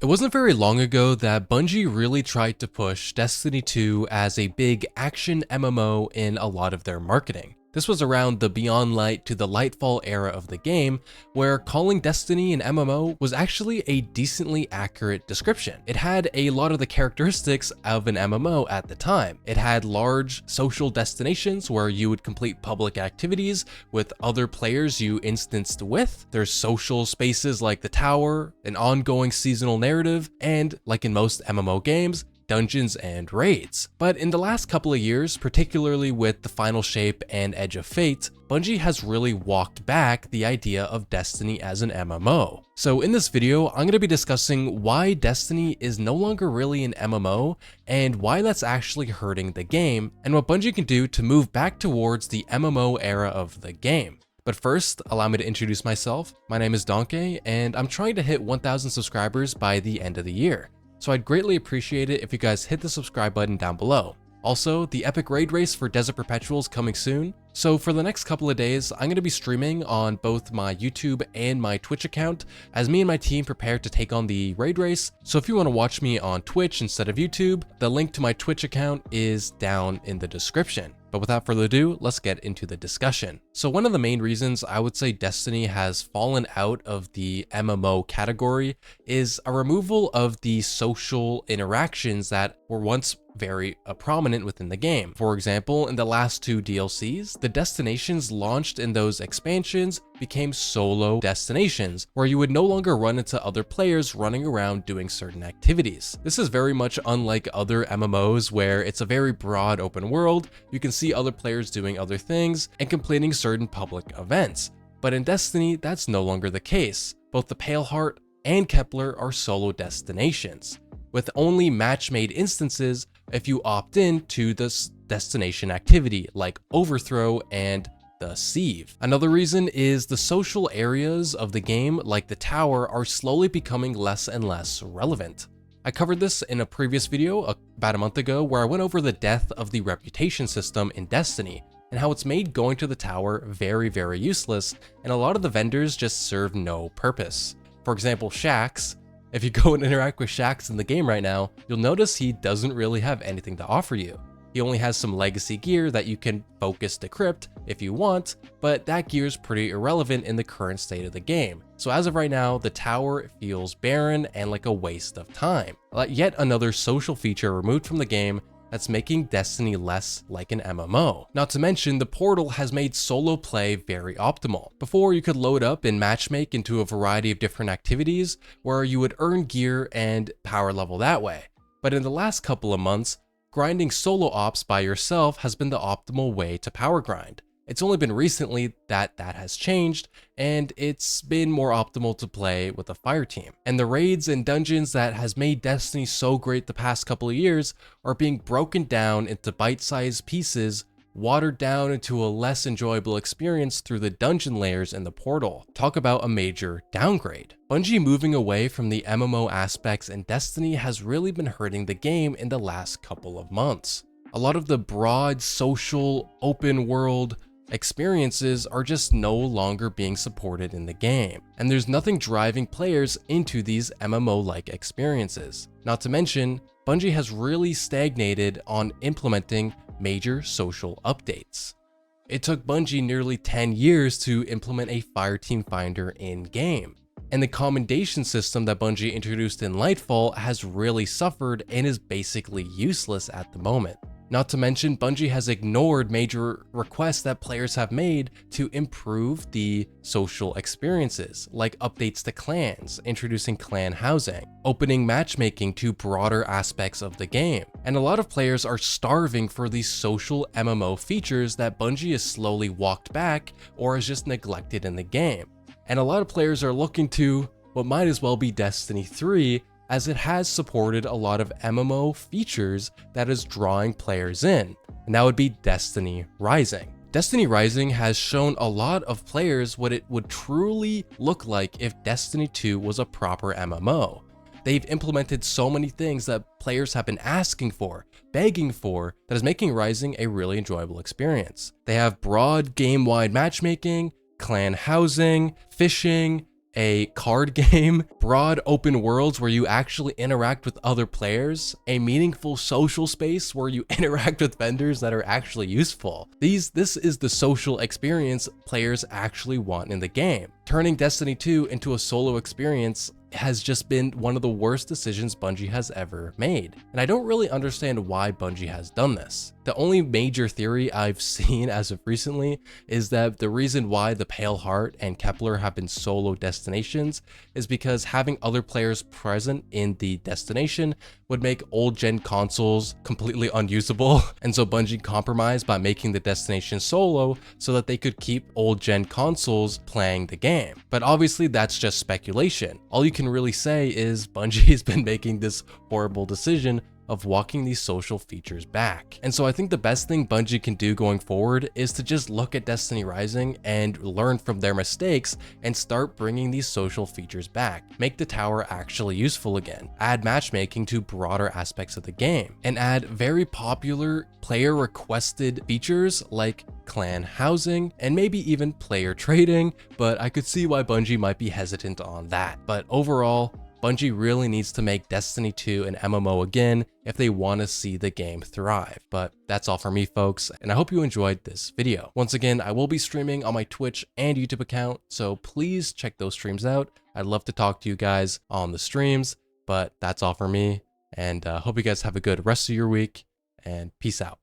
It wasn't very long ago that Bungie really tried to push Destiny 2 as a big action MMO in a lot of their marketing. This was around the Beyond Light to the Lightfall era of the game, where calling Destiny an MMO was actually a decently accurate description. It had a lot of the characteristics of an MMO at the time. It had large social destinations where you would complete public activities with other players you instanced with. There's social spaces like the tower, an ongoing seasonal narrative, and like in most MMO games, dungeons and raids. But in the last couple of years, particularly with the Final Shape and Edge of Fate, Bungie has really walked back the idea of Destiny as an MMO. So in this video, I'm going to be discussing why Destiny is no longer really an MMO and why that's actually hurting the game, and what Bungie can do to move back towards the MMO era of the game. But first, allow me to introduce myself. My name is Donkey, and I'm trying to hit 1,000 subscribers by the end of the year. So I'd greatly appreciate it if you guys hit the subscribe button down below. Also, the epic raid race for Desert Perpetual is coming soon. So for the next couple of days, I'm going to be streaming on both my YouTube and my Twitch account as me and my team prepare to take on the raid race. So if you want to watch me on Twitch instead of YouTube, the link to my Twitch account is down in the description. But without further ado, let's get into the discussion. So one of the main reasons I would say Destiny has fallen out of the MMO category is a removal of the social interactions that were once very prominent within the game. For example, in the last two DLCs, the destinations launched in those expansions became solo destinations, where you would no longer run into other players running around doing certain activities. This is very much unlike other MMOs where it's a very broad open world, you can see other players doing other things and completing certain public events. But in Destiny, that's no longer the case. Both the Paleheart and Kepler are solo destinations, with only match-made instances if you opt in to this destination activity like Overthrow and the Sieve. Another reason is the social areas of the game, like the tower, are slowly becoming less and less relevant. I covered this in a previous video about a month ago where I went over the death of the reputation system in Destiny and how it's made going to the tower very, very useless, and a lot of the vendors just serve no purpose. For example, Shaxx. If you go and interact with Shaxx in the game right now, you'll notice he doesn't really have anything to offer you. He only has some legacy gear that you can focus decrypt if you want, but that gear is pretty irrelevant in the current state of the game. So as of right now, the tower feels barren and like a waste of time. Yet another social feature removed from the game that's making Destiny less like an MMO. Not to mention, the portal has made solo play very optimal. Before, you could load up and matchmake into a variety of different activities where you would earn gear and power level that way. But in the last couple of months, grinding solo ops by yourself has been the optimal way to power grind. It's only been recently that has changed, and it's been more optimal to play with a fire team. And the raids and dungeons that has made Destiny so great the past couple of years are being broken down into bite-sized pieces, watered down into a less enjoyable experience through the dungeon layers in the portal. Talk about a major downgrade. Bungie moving away from the MMO aspects in Destiny has really been hurting the game in the last couple of months. A lot of the broad, social, open world experiences are just no longer being supported in the game, and there's nothing driving players into these MMO-like experiences. Not to mention, Bungie has really stagnated on implementing major social updates. It took Bungie nearly 10 years to implement a fireteam finder in-game, and the commendation system that Bungie introduced in Lightfall has really suffered and is basically useless at the moment. Not to mention, Bungie has ignored major requests that players have made to improve the social experiences, like updates to clans, introducing clan housing, opening matchmaking to broader aspects of the game. And a lot of players are starving for these social MMO features that Bungie has slowly walked back or has just neglected in the game. And a lot of players are looking to what might as well be Destiny 3, as it has supported a lot of MMO features that is drawing players in, and that would be Destiny Rising. Destiny Rising has shown a lot of players what it would truly look like if Destiny 2 was a proper MMO. They've implemented so many things that players have been asking for, begging for, that is making Rising a really enjoyable experience. They have broad game-wide matchmaking, clan housing, fishing, a card game, broad open worlds where you actually interact with other players, a meaningful social space where you interact with vendors that are actually useful. This is the social experience players actually want in the game. Turning Destiny 2 into a solo experience has just been one of the worst decisions Bungie has ever made. And I don't really understand why Bungie has done this. The only major theory I've seen as of recently is that the reason why the Pale Heart and Kepler have been solo destinations is because having other players present in the destination would make old gen consoles completely unusable. And so Bungie compromised by making the destination solo so that they could keep old gen consoles playing the game. But obviously that's just speculation. All you can really say is Bungie has been making this horrible decision of walking these social features back. And so I think the best thing Bungie can do going forward is to just look at Destiny Rising and learn from their mistakes and start bringing these social features back. Make the tower actually useful again. Add matchmaking to broader aspects of the game, and add very popular player requested features like clan housing and maybe even player trading, but I could see why Bungie might be hesitant on that. But overall, Bungie really needs to make Destiny 2 an MMO again if they want to see the game thrive. But that's all for me, folks, and I hope you enjoyed this video. Once again, I will be streaming on my Twitch and YouTube account, so please check those streams out. I'd love to talk to you guys on the streams, but that's all for me, and hope you guys have a good rest of your week, and peace out.